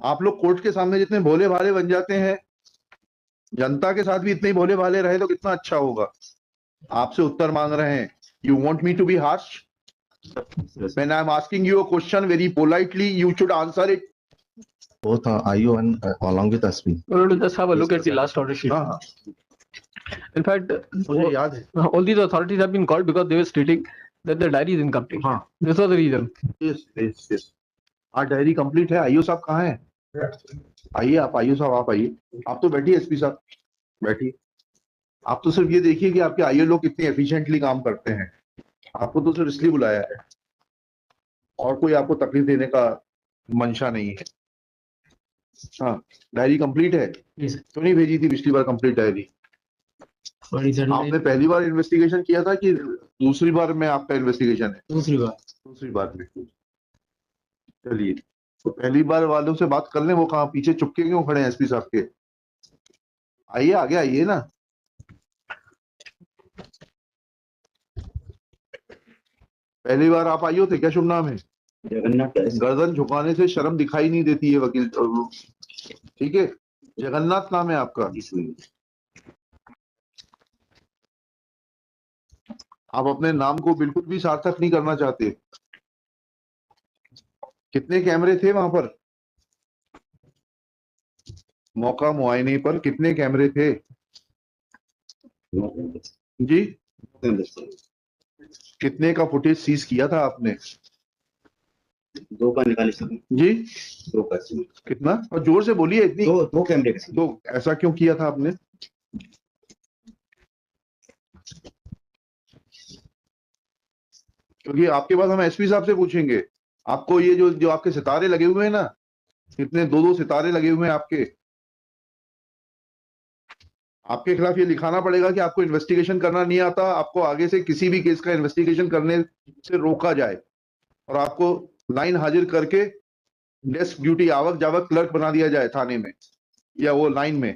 आप लोग कोर्ट के सामने जितने भोले भाले बन जाते हैं, जनता के साथ भी इतने ही भोले भाले रहे तो कितना अच्छा होगा। आपसे उत्तर मांग रहे हैं। You want me to be harsh? When I am asking you a question very politely, you should answer it. Both IO and along with SB. We're going to just have a look at the last order sheet. हाँ, In fact, मुझे याद है। all these authorities have been called because they were stating that the diary is incomplete. हाँ, This was the reason. yes. आज diary complete है। IO साहब कहाँ हैं? आइए आप, आईओ साहब आप आइए। आप तो बैठिए, एसपी साहब बैठिए। आप तो सिर्फ ये देखिए कि आपके आईओ लोग कितने एफिशिएंटली काम करते हैं। आपको तो सिर्फ इसलिए बुलाया है, और कोई आपको तकलीफ देने का मंशा नहीं है। हाँ, डायरी कंप्लीट है। क्यों नहीं भेजी थी पिछली बार कंप्लीट डायरी? आपने पहली बार इन्वेस्टिगेशन किया था कि दूसरी बार में आपका इन्वेस्टिगेशन है? दूसरी बार में। चलिए, तो पहली बार वालों से बात कर लें। वो कहाँ पीछे चुपके क्यों खड़े हैं एसपी साहब के? आइए आगे आइए ना। पहली बार आप आइए थे क्या? शुभ नाम है? जगन्नाथ। गर्दन झुकाने से शर्म दिखाई नहीं देती है वकील। ठीक है, जगन्नाथ नाम है आपका। आप अपने नाम को बिल्कुल भी सार्थक नहीं करना चाहते। कितने कैमरे थे वहां पर? मौका मुआयने पर कितने कैमरे थे जी? कितने का फुटेज सीज किया था आपने? 2 का निकाले सर जी। 2 का। कितना? और जोर से बोलिए। इतनी? 2 कैमरे का। तो ऐसा क्यों किया था आपने? क्योंकि आपके पास हम एसपी साहब से पूछेंगे। आपको ये जो आपके सितारे लगे हुए हैं ना, कितने 2-2 सितारे लगे हुए हैं आपके खिलाफ ये लिखाना पड़ेगा कि आपको इन्वेस्टिगेशन करना नहीं आता, आपको आगे से किसी भी केस का इन्वेस्टिगेशन करने से रोका जाए, और आपको लाइन हाजिर करके डेस्क ड्यूटी आवक जावक क्लर्क बना दिया जाए थाने में या वो लाइन में।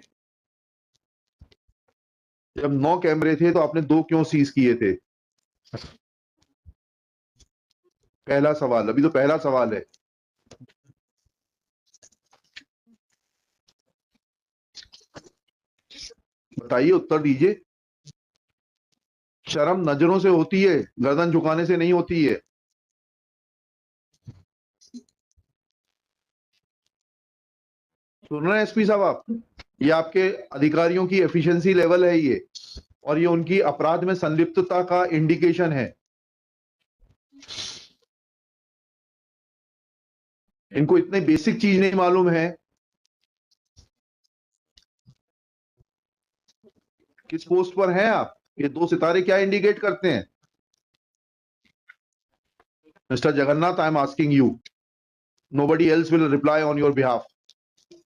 जब 9 कैमरे थे तो आपने 2 क्यों सीज किए थे? पहला सवाल, अभी तो पहला सवाल है। बताइए, उत्तर दीजिए। शर्म नजरों से होती है, गर्दन झुकाने से नहीं होती है। सुन रहे हैं एसपी साहब आप? ये आपके अधिकारियों की एफिशिएंसी लेवल है ये, और ये उनकी अपराध में संलिप्तता का इंडिकेशन है। इनको इतने बेसिक चीज नहीं मालूम है। किस पोस्ट पर हैं आप? ये 2 सितारे क्या इंडिकेट करते हैं? Mister Jagannath, I am asking you, nobody else will reply on your behalf.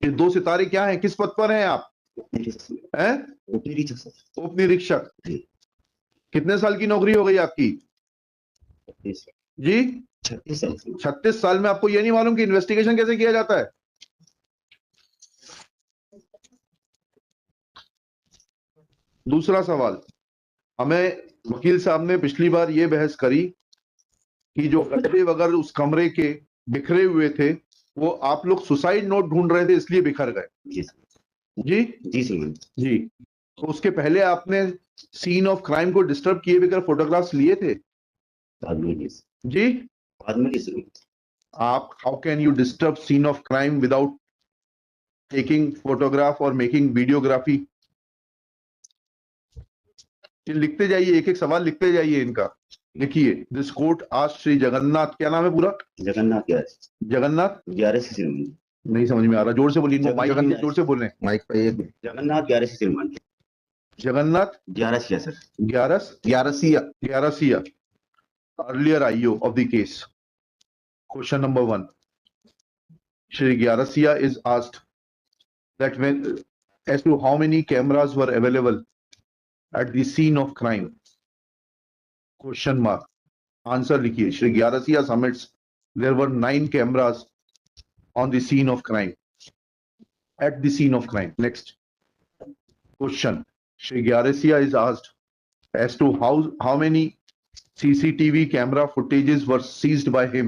ये 2 सितारे क्या हैं? किस पद पर हैं आप? हैं? उप निरीक्षक। कितने साल की नौकरी हो गई आपकी जी? 36 साल में आपको ये नहीं मालूम कि इन्वेस्टिगेशन कैसे किया जाता है? दूसरा सवाल, हमें वकील साहब ने पिछली बार ये बहस करी कि जो गड्ढे वगैरह उस कमरे के बिखरे हुए थे, वो आप लोग सुसाइड नोट ढूंढ रहे थे इसलिए बिखर गए। जी जी जी। तो उसके पहले आपने सीन ऑफ क्राइम को डिस्टर्ब किए बगैर फोटोग्राफ्स लिए थे जी? बाद में आप, how can you disturb scene of crime without taking photograph और मेकिंग वीडियोग्राफी? लिखते जाइए, एक एक सवाल लिखते जाइए इनका। लिखिए, दिस कोर्ट आज श्री जगन्नाथ, क्या नाम है पूरा? जगन्नाथ 11 से सिरमन। नहीं समझ में आ रहा, जोर से बोलिए। माइक जोर से बोलें। माइक पे जगन्नाथ 11 से सिरमन। Jagannath 11 sir. 11 earlier IO of the case. Question number 1. Shri Gyarasiya is asked that when, as to how many cameras were available at the scene of crime? Question mark. Answer लिखिए। Shri Gyarasiya submits there were 9 cameras on the scene of crime. At the scene of crime. Next question. Shri Gyarasiya is asked as to how many CCTV camera footages were seized by him.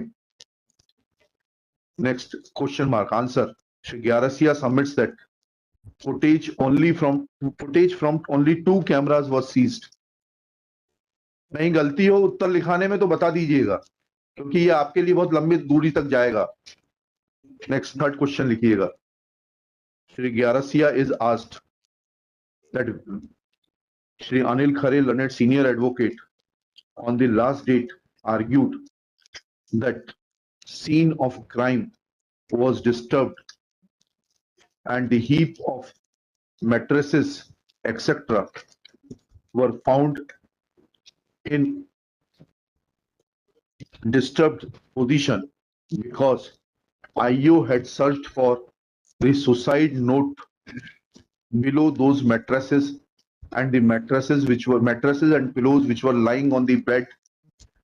Next question mark. Answer. Shri Gyarasia submits that footage from only 2 cameras was seized. नहीं गलती हो उत्तर लिखाने में तो बता दीजिएगा, क्योंकि ये आपके लिए बहुत लंबी दूरी तक जाएगा. नेक्स्ट थर्ड क्वेश्चन लिखिएगा. Shri Gyarasia is asked that Shri Anil Khare, learned senior advocate, on the last date argued that scene of crime was disturbed and the heap of mattresses, etc., were found in disturbed position because IO had searched for the suicide note below those mattresses, and the mattresses and pillows which were lying on the bed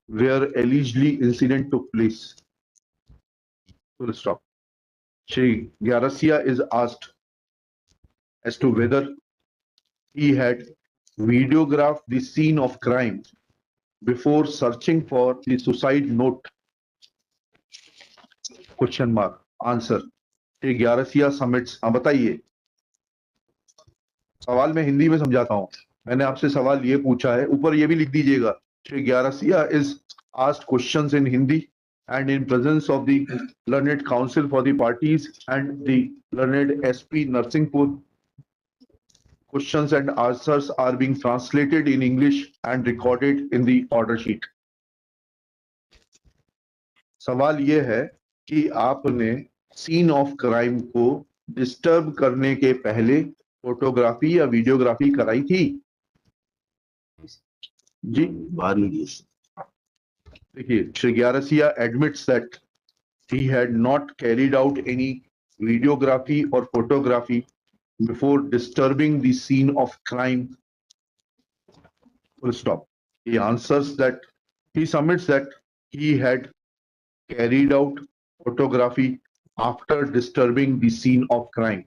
where allegedly incident took place. Full stop. Shri Gyarasia is asked as to whether he had videographed the scene of crime before searching for the suicide note. Question mark. Answer. Shri Gyarasia submits. हाँ बताइए. सवाल मैं हिंदी में समझाता हूं. मैंने आपसे सवाल ये पूछा है, ऊपर ये भी लिख दीजिएगा. Shri Gyarasia is asked questions in Hindi and in presence of the learned counsel for the parties and the learned SP Narsingpur. Questions and answers are being translated in English and recorded in the order sheet. सवाल ये है कि आपने scene of crime को disturb करने के पहले photography या वीडियोग्राफी कराई थी जी. बाद में की. देखिए, Shri Gyarasia admits that he had not carried out any videography or photography before disturbing the scene of crime. Full stop. He submits that he had carried out photography after disturbing the scene of crime.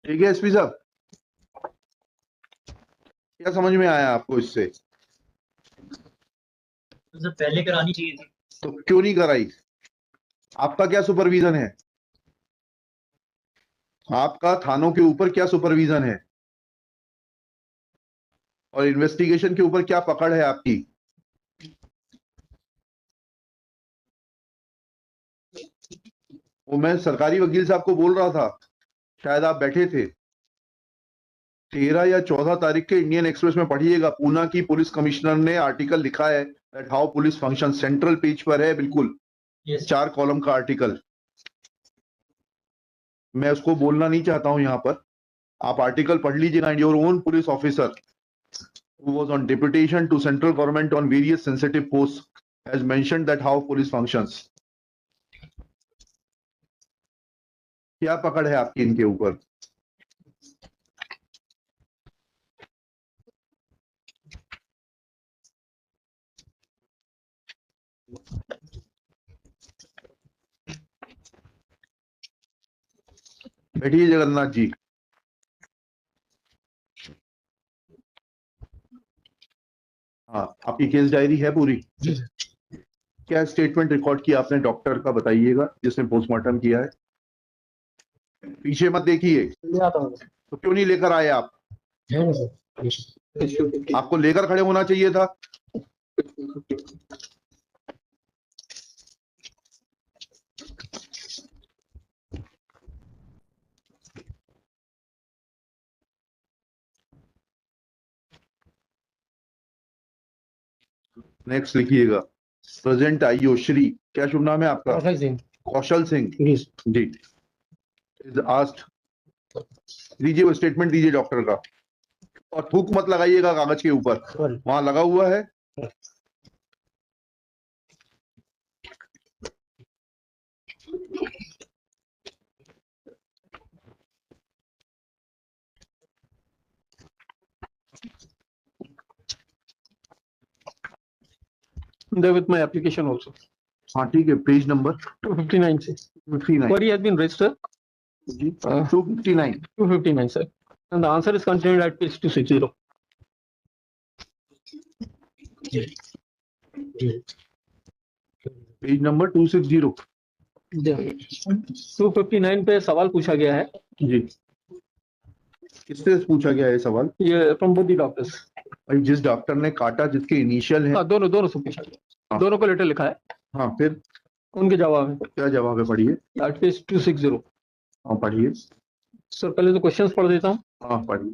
ठीक है SP साहब, क्या समझ में आया आपको इससे? तो पहले करानी चाहिए थी. तो क्यों नहीं कराई? आपका क्या सुपरविजन है? आपका थानों के ऊपर क्या सुपरविजन है और इन्वेस्टिगेशन के ऊपर क्या पकड़ है आपकी? वो मैं सरकारी वकील साहब को बोल रहा था, शायद आप बैठे थे. 13 या 14 तारीख के इंडियन एक्सप्रेस में पढ़िएगा, पूना की पुलिस कमिश्नर ने आर्टिकल लिखा है that how police function. Central page पर है बिल्कुल. Yes. 4 कॉलम का आर्टिकल. मैं उसको बोलना नहीं चाहता हूं यहां पर. आप आर्टिकल पढ़ लीजिएगा. And your own police officer who was on deputation to central government on various sensitive posts has mentioned that how police functions. क्या पकड़ है आपकी इनके ऊपर? बैठिए जगन्नाथ जी. हाँ, आपकी केस डायरी है पूरी? क्या स्टेटमेंट रिकॉर्ड किया आपने डॉक्टर का, बताइएगा, जिसने पोस्टमार्टम किया है. पीछे मत देखिए. तो क्यों नहीं लेकर आए आप? आपको लेकर खड़े होना चाहिए था. नेक्स्ट लिखिएगा. प्रेजेंट आईओ श्री, क्या शुभ नाम है आपका? कौशल सिंह जी. इज आस्क्ड, दीजिए वो स्टेटमेंट दीजिए डॉक्टर का, और थूक मत लगाइएगा कागज के ऊपर, वहां लगा हुआ है. There with my application also. हाँ ठीक है. Page number 259 sir. 59 Query has been raised sir. जी. 259. 259 sir. And the answer is contained at page 260. Page number 260 259 पे सवाल पूछा गया है, जी। किससे पूछा गया है सवाल? ये फ्रॉम बोथ द डॉक्टर्स। भाई जिस डॉक्टर ने काटा, जिसके इनिशियल है, हाँ, दोनों से पूछा गया, हाँ। दोनों को लेटर लिखा है, हाँ, फिर उनके जवाब है। क्या जवाब है? पढ़िए। That page 260। हाँ पढ़िए। सर पहले तो क्वेश्चंस पढ़ देता हूँ। हाँ पढ़िए।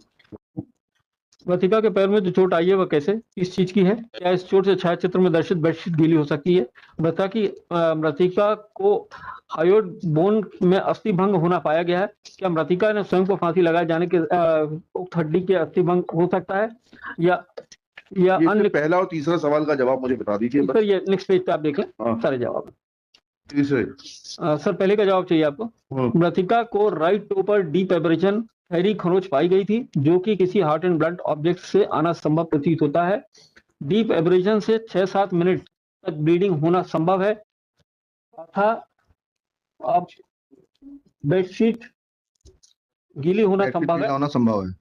मृतिका के पैर में जो चोट आई है वह कैसे, किस चीज की है? क्या इस चोट से छायाचित्र में दर्शित बेडशीट गीली हो सकती है? मृतिका को हायोड बोन में अस्थि भंग होना पाया गया है। क्या मृतिका ने स्वयं को फांसी लगाए जाने के उक्त हड्डी के अस्थि भंग हो सकता है या ये अन्य? पहला और तीसरा सवाल का जवाब मुझे बता दीजिए बस। सर ये नेक्स्ट पेज पे आप देख लें, हाँ। सारे जवाब। तीसरे। सर पहले का जवाब चाहिए आपको। मृतिका को राइट टो पर डीप एब्रेशन गहरी खरोंच पाई गई थी, जो कि किसी हार्ट एंड ब्लड ऑब्जेक्ट से आना संभव प्रतीत होता है। डीप एब्रेशन से 6-7 मिनट तक ब्लीडिंग होना संभव है तथा अब बेडशीट गीली होना संभव है। होना संभव है।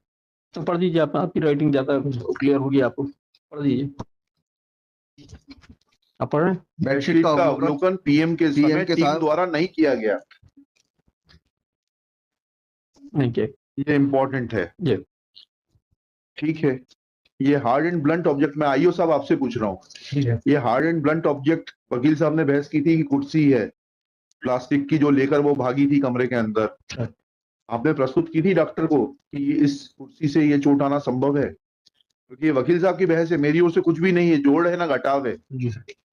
तो पढ़ दीजिए आप, आपकी राइटिंग ज्यादा क्लियर होगी, आपको पढ़ दीजिए। आप पढ़ रहे हैं? बेडशीट का अवलोकन पीएम के समय टीम द्वारा नहीं किया गया। नहीं किया। ये इम्पोर्टेंट है। जी। ठीक है। ये हार्ड एंड ब्लंट ऑब्जेक्ट, मैं आईओ साहब आपसे पूछ रहा हूँ, ये हार्ड एंड ब्लंट ऑब्जेक्ट वकील साहब ने बहस की थी कि कुर्सी है प्लास्टिक की जो लेकर वो भागी थी कमरे के अंदर, आपने प्रस्तुत की थी डॉक्टर को कि इस कुर्सी से ये चोट आना संभव है? क्योंकि ये वकील साहब की बहस है, मेरी ओर से कुछ भी नहीं है, जोड़ है ना घटाव है।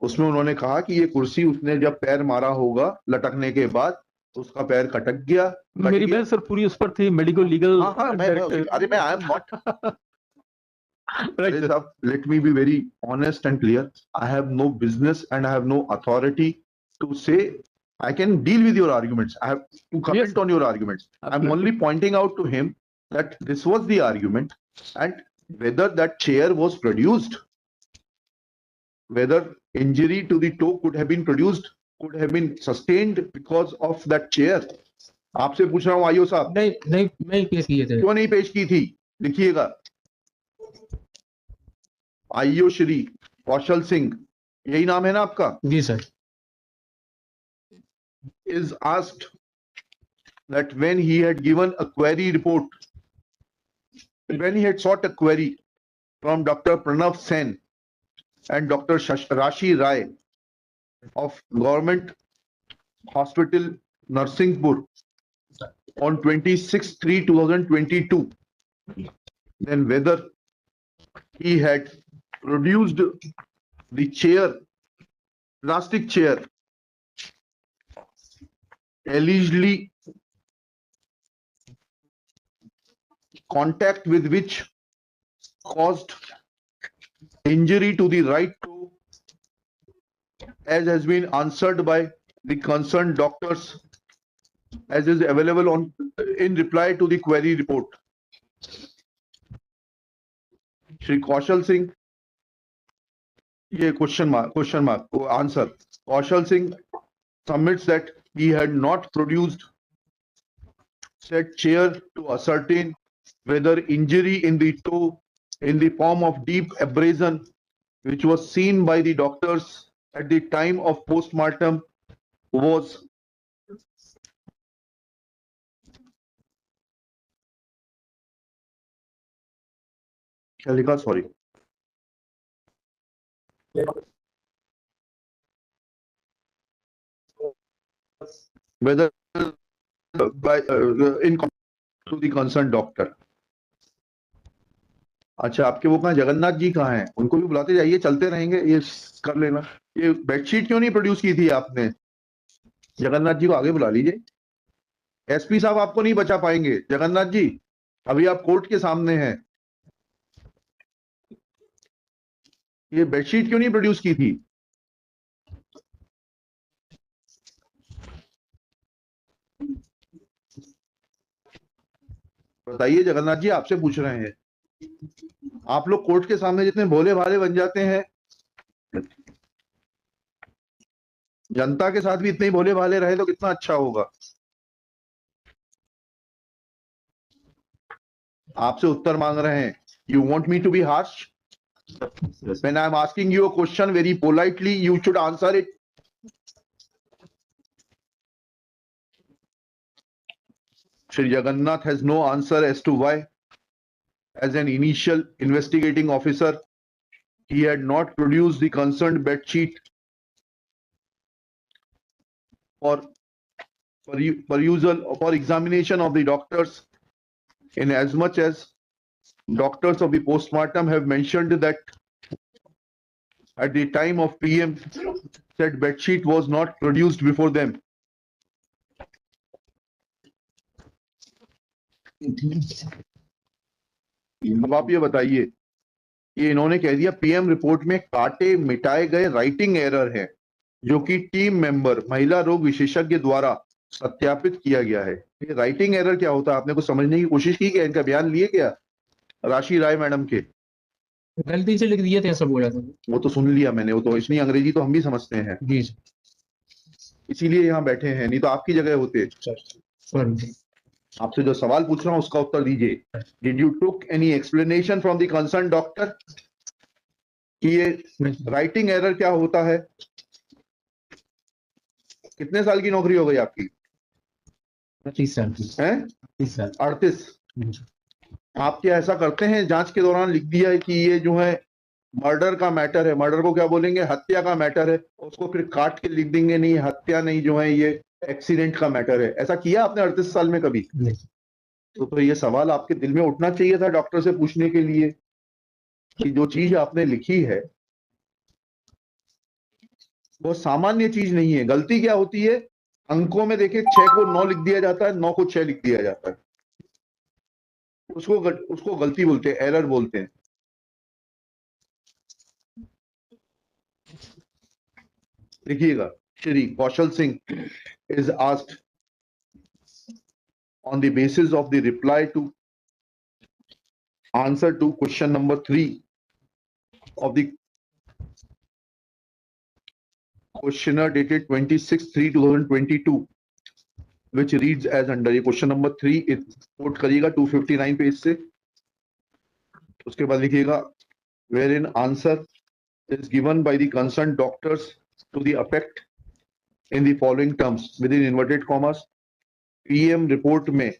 उसमें उन्होंने कहा कि ये कुर्सी उसने जब पैर मारा होगा लटकने के बाद उसका पैर कटक गया। मेरी बहस सर पूरी उस पर थी, मेडिकल लीगल। अरे मैं I am not let me be very honest and clear. I have no business and I have no authority to say I can deal with your arguments. I have to comment on your arguments. I'm only pointing out to him that this was the argument and whether that chair was produced, whether injury to the toe could have been produced, could have been sustained because of that chair. आपसे पूछ रहा हूँ IO साहब। नहीं पेश किए थे। क्यों नहीं पेश की थी? लिखिएगा। आईओ श्री कौशल सिंह, यही नाम है ना आपका? जी sir. Is asked that when he had given a query report, when he had sought a query from Dr. Pranav Sen and Dr. Rashi Rai of Government Hospital Narsinghpur on 26/3/2022, then whether he had produced the chair, plastic chair, allegedly contact with which caused injury to the right toe, as has been answered by the concerned doctors, as is available on in reply to the query report. Shri Kaushal Singh, ये question mark answer. Kaushal Singh submits that he had not produced said chair to ascertain whether injury in the toe in the form of deep abrasion, which was seen by the doctors at the time of postmortem, was क्या लिखा? Sorry, whether by in to the concerned doctor. अच्छा, आपके वो कहाँ, जगन्नाथ जी कहाँ हैं? उनको भी बुलाते जाइए, चलते रहेंगे, ये कर लेना। ये बेडशीट क्यों नहीं प्रोड्यूस की थी आपने? जगन्नाथ जी को आगे बुला लीजिए। एसपी साहब आपको नहीं बचा पाएंगे। जगन्नाथ जी, अभी आप कोर्ट के सामने हैं। ये बेडशीट क्यों नहीं प्रोड्यूस की थी? बताइए जगन्नाथ जी, आपसे पूछ रहे हैं। आप लोग कोर्ट के सामने जितने भोले भाले बन जाते हैं, जनता के साथ भी इतने ही भोले भाले रहे तो कितना अच्छा होगा। आपसे उत्तर मांग रहे हैं। You want me to be harsh? When I'm asking you a question very politely, you should answer it. Shri Jagannath has no answer as to why, as an initial investigating officer, he had not produced the concerned bed sheet for perusal or for examination of the doctors, in as much as doctors of the postmortem have mentioned that at the time of PM, said bed sheet was not produced before them. अब आप ये बताइए, ये इन्होंने कह दिया PM report में काटे मिटाए गए राइटिंग एरर है, जो कि टीम मेंबर महिला रोग विशेषज्ञ द्वारा सत्यापित किया गया है। ये राइटिंग एरर क्या होता है? आपने कुछ समझने की कोशिश की क्या? इनका बयान लिए क्या राशि राय मैडम के? गलती से लिख दिए थे, ऐसा बोला था। वो तो सुन लिया मैंने, वो तो इतनी अंग्रेजी तो हम भी समझते हैं जी इसीलिए यहाँ बैठे हैं, नहीं तो आपकी जगह होते। सर। आपसे जो सवाल पूछ रहा हूँ उसका उत्तर दीजिए। Did you took any explanation from the concern doctor कि ये राइटिंग एरर क्या होता है? कितने साल की नौकरी हो गई आपकी? 30 साल हैं? 30 साल। 38। आप क्या ऐसा करते हैं जांच के दौरान लिख दिया है कि ये जो है मर्डर का मैटर है, मर्डर को क्या बोलेंगे, हत्या का मैटर है, उसको फिर काट के लिख देंगे नहीं हत्या नहीं, जो है ये एक्सीडेंट का मैटर है। ऐसा किया आपने 38 साल में कभी? तो ये सवाल आपके दिल में उठना चाहिए था डॉक्टर से पूछने के लिए कि जो चीज आपने लिखी है वो सामान्य चीज नहीं है। गलती क्या होती है? अंकों में देखिए 6 को 9 लिख दिया जाता है, 9 को 6 लिख दिया जाता है, उसको गलती बोलते हैं, एरर बोलते हैं। देखिएगा, Shri Kaushal Singh is asked on the basis of the reply to answer to question number 3 of the questionnaire dated 26/3/2022, which reads as under। ये question number 3 quote करिएगा 259 पेज से। उसके बाद लिखिएगा wherein answer is given by the concerned doctors to the effect in the following terms within inverted commas। PM report में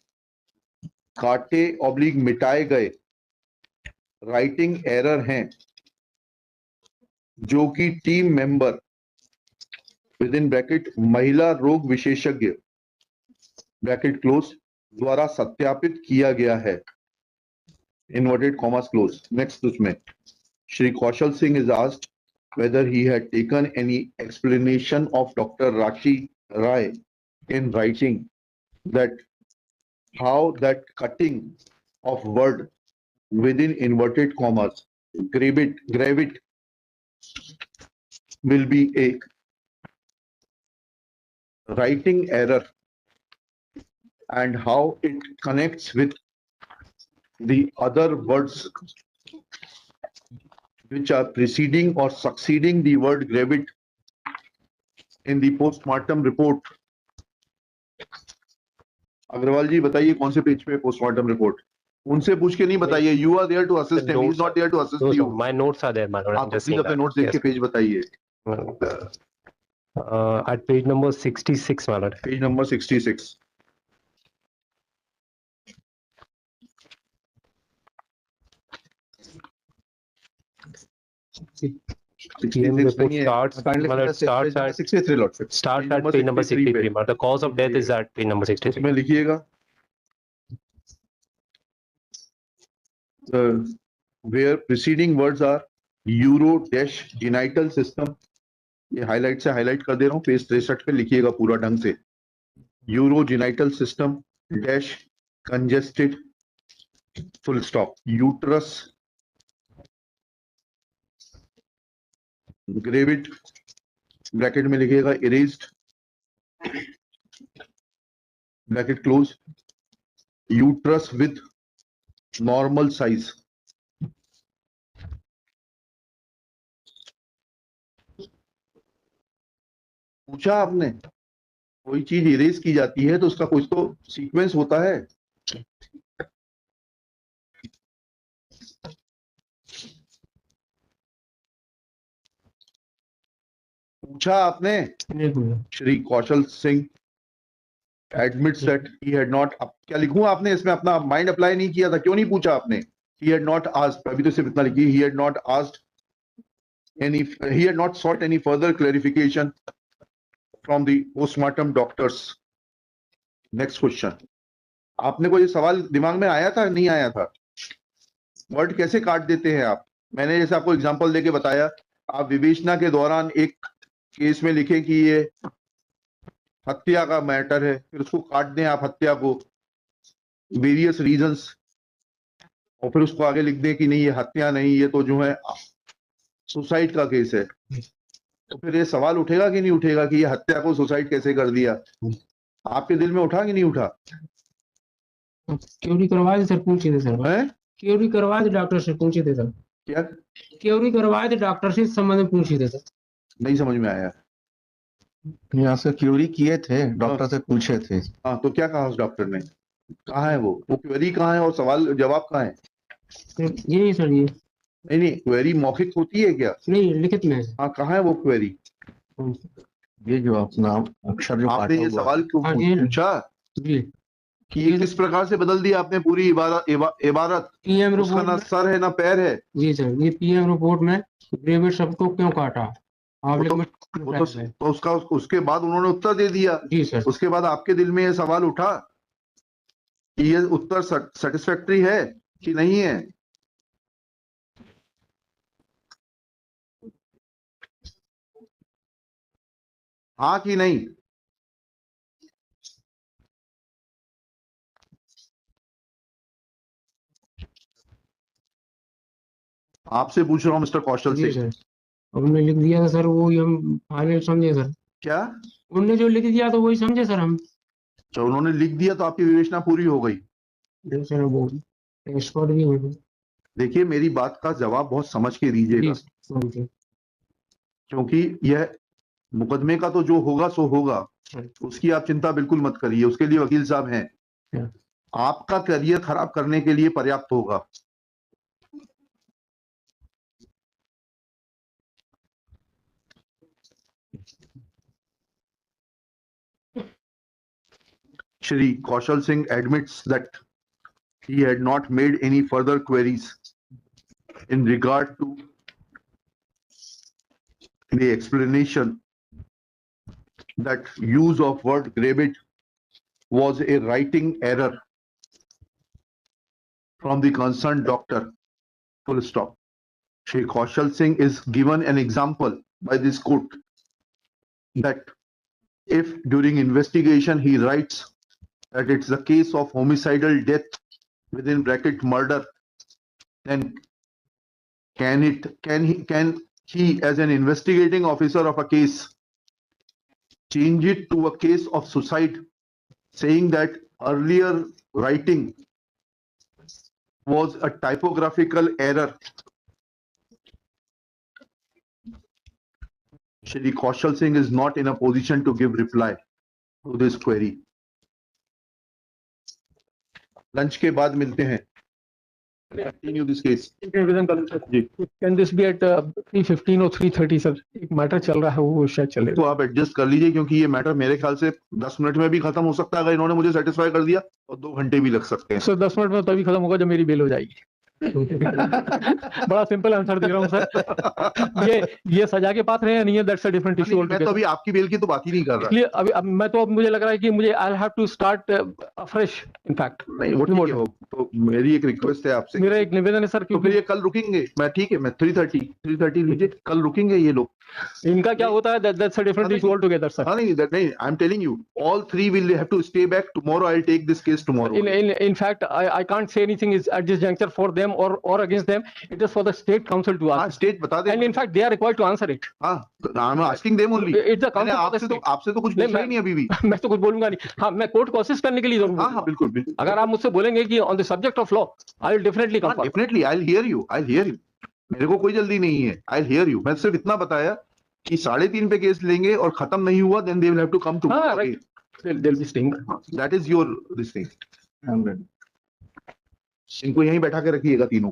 काटे oblique मिटाए गए राइटिंग एरर हैं, जो कि team member with in bracket महिला रोग विशेषज्ञ ब्रैकेट क्लोज द्वारा सत्यापित किया गया है, इन्वर्टेड कॉमास क्लोज। नेक्स्ट उसमें Shri Kaushal Singh is asked whether he had taken any explanation of Dr. Rashi Rai in writing that how that cutting of word within inverted commas gravit will be a writing error and how it connects with the other words which are preceding or succeeding the word gravit in the postmortem report। Agarwal ji बताइए कौन से page पे postmortem report? उनसे पूछ के नहीं बताइए, you are there to assist him, he is not there to assist you. My notes are there, madam. आप प्लीज अपने नोट्स देख के पेज बताइए। At page number 66, madam. Page number 66। PM report starts at page number 63. The cause of death is at page number 63. में लिखिएगा where preceding words are uro-genital system। ये highlight से highlight कर दे रहा हूँ, पेज 63 पे लिखिएगा पूरा ढंग से। Urogenital system dash congested full stop, uterus gravid bracket में लिखिएगा erased bracket close, uterus with normal size. पूछा आपने, कोई चीज इरेज की जाती है तो उसका कुछ तो सीक्वेंस होता है। पूछा आपने? नहीं पूछा। Shri Kaushal Singh admits that he had not, अब क्या लिखूं? आपने इसमें अपना माइंड अप्लाई नहीं किया था, क्यों नहीं पूछा आपने? He had not asked, अभी तो सिर्फ इतना लिखिए, he had not asked any, he had not sought any further clarification from the postmortem doctors. Next question. आपने को ये सवाल दिमाग में आया था, नहीं आया था? वर्ड कैसे काट देते हैं आप? मैंने जैसे आपको एग्जांपल देके बताया, आप विवेचना के दौरान एक केस में लिखे कि ये हत्या का मैटर है, फिर उसको काट दें आप, हत्या को, वेरियस रीजंस, और फिर उसको आगे लिख दें कि नहीं ये हत्या नहीं, ये तो जो है सुसाइड का केस है। तो फिर ये सवाल उठेगा कि नहीं उठेगा कि ये हत्या को सुसाइड कैसे कर दिया? आपके दिल में उठा कि नहीं उठा? क्योरी करवा दे सर, पूछे थे सर। है क्योरी करवा दे डॉक्टर से, पूछे थे सर। क्या? क्योरी करवा दे डॉक्टर से, इस संबंध में पूछे थे सर। नहीं समझ में आया। यहाँ से क्यूरी किए थे, डॉक्टर से पूछे थे। हाँ, तो क्या कहा उस डॉक्टर ने? कहाँ है वो क्वेरी कहाँ है और सवाल जवाब कहाँ है? यही सर, ये नहीं, क्वेरी मौखिक होती है क्या? नहीं, लिखित में है। हाँ, कहाँ है वो क्वेरी? ये जो अपना अक्षर जो आपने काटा ये हुआ सवाल क्यों हाँ, ये- पूछा जी। कि ये किस प्रकार से बदल दिया आपने पूरी इबारत? पीएम उसका रिपोर्ट ना में, सर है ना पैर है। जी सर, ये पीएम रिपोर्ट में ग्रेविड शब्द को क्यों काटा? आप वो लिख तो- में वो तो उसका उसके बाद उन्होंने उत्तर दे दिया। जी सर। उसके बाद आपके दिल में ये सवाल उठा कि ये उत्तर सेटिस्फैक्टरी है कि नहीं है? हाँ कि नहीं? आपसे पूछ रहा हूँ मिस्टर कौशल जी सिंह। सर, उन्होंने लिख दिया था सर, वो ही हम फाइनल समझे सर। क्या? उनने जो लिख दिया तो वही समझे सर हम। तो उन्होंने लिख दिया तो आपकी विवेचना पूरी हो गई। जी सर, वो एक्सपर्ट भी हो। देखिए, मेरी बात का जवाब बहुत समझ के दीजिएगा, जी सर। क्योंकि यह मुकदमे का तो जो होगा सो होगा, उसकी आप चिंता बिल्कुल मत करिए, उसके लिए वकील साहब हैं। आपका करियर खराब करने के लिए पर्याप्त होगा। Shri Kaushal Singh admits that he had not made any further queries in regard to the explanation that use of word gravid was a writing error from the concerned doctor. Full stop. Shri Kaushal Singh is given an example by this court that if during investigation he writes that it's the case of homicidal death within bracket murder, then can he as an investigating officer of a case change it to a case of suicide, saying that earlier writing was a typographical error? Shri Kaushal Singh is not in a position to give reply to this query. Lunch के बाद मिलते हैं। Continue this case. Can this be at 3:15 or 3:30 sir? एक matter चल रहा है, वो शायद तो चलेगा। आप एडजस्ट कर लीजिए, क्योंकि ये मैटर मेरे ख्याल से 10 मिनट में भी खत्म हो सकता है अगर इन्होंने मुझे सेटिस्फाई कर दिया, और 2 घंटे भी लग सकते हैं। सर 10 मिनट में तभी खत्म होगा जब मेरी बेल हो जाएगी। बड़ा सिंपल आंसर दे रहा हूँ सर। ये सजा के पात्र है या नहीं है, दैट्स अ डिफरेंट इशू मैं तो अभी आपकी बेल की तो बात ही नहीं कर रहा। इसलिए अभी अब मुझे लग रहा है कि मुझे I have to start afresh in fact. नहीं, वो ठीक है, वो तो मेरी एक रिक्वेस्ट है आपसे। मेरा एक निवेदन है सर, तो फिर क्योंकि ये कल रुकेंगे। मैं ठीक है, मैं 3:30 लीजिए, कल रुकेंगे ये लोग। इनका क्या होता है, that's a different issue all together sir. हाँ नहीं, I am telling you, all 3 will have to stay back tomorrow. I'll take this case tomorrow. In fact, I can't say anything is at this juncture for them or against them. It is for the state council to हाँ, ask. State बता दे। And in fact, they are required to answer it. हाँ, I'm asking them only. It's the council of the state. आपसे तो कुछ नहीं, पूछा ही नहीं अभी भी। मैं तो कुछ बोलूंगा नहीं। हाँ, मैं कोर्ट को असिस्ट करने के लिए जरूर हाँ हाँ, बिल्कुल बिल्कुल। अगर आप मुझसे बोलेंगे कि on the subject of law, I will definitely come. Definitely I will hear you. मेरे को कोई जल्दी नहीं है, आई विल हियर यू। मैं सिर्फ इतना बताया कि 3:30 पे केस लेंगे और खत्म नहीं हुआ, then they will have to come to. हाँ, right, they'll be staying. That is your this thing. इनको यहीं बैठा के रखिएगा तीनों।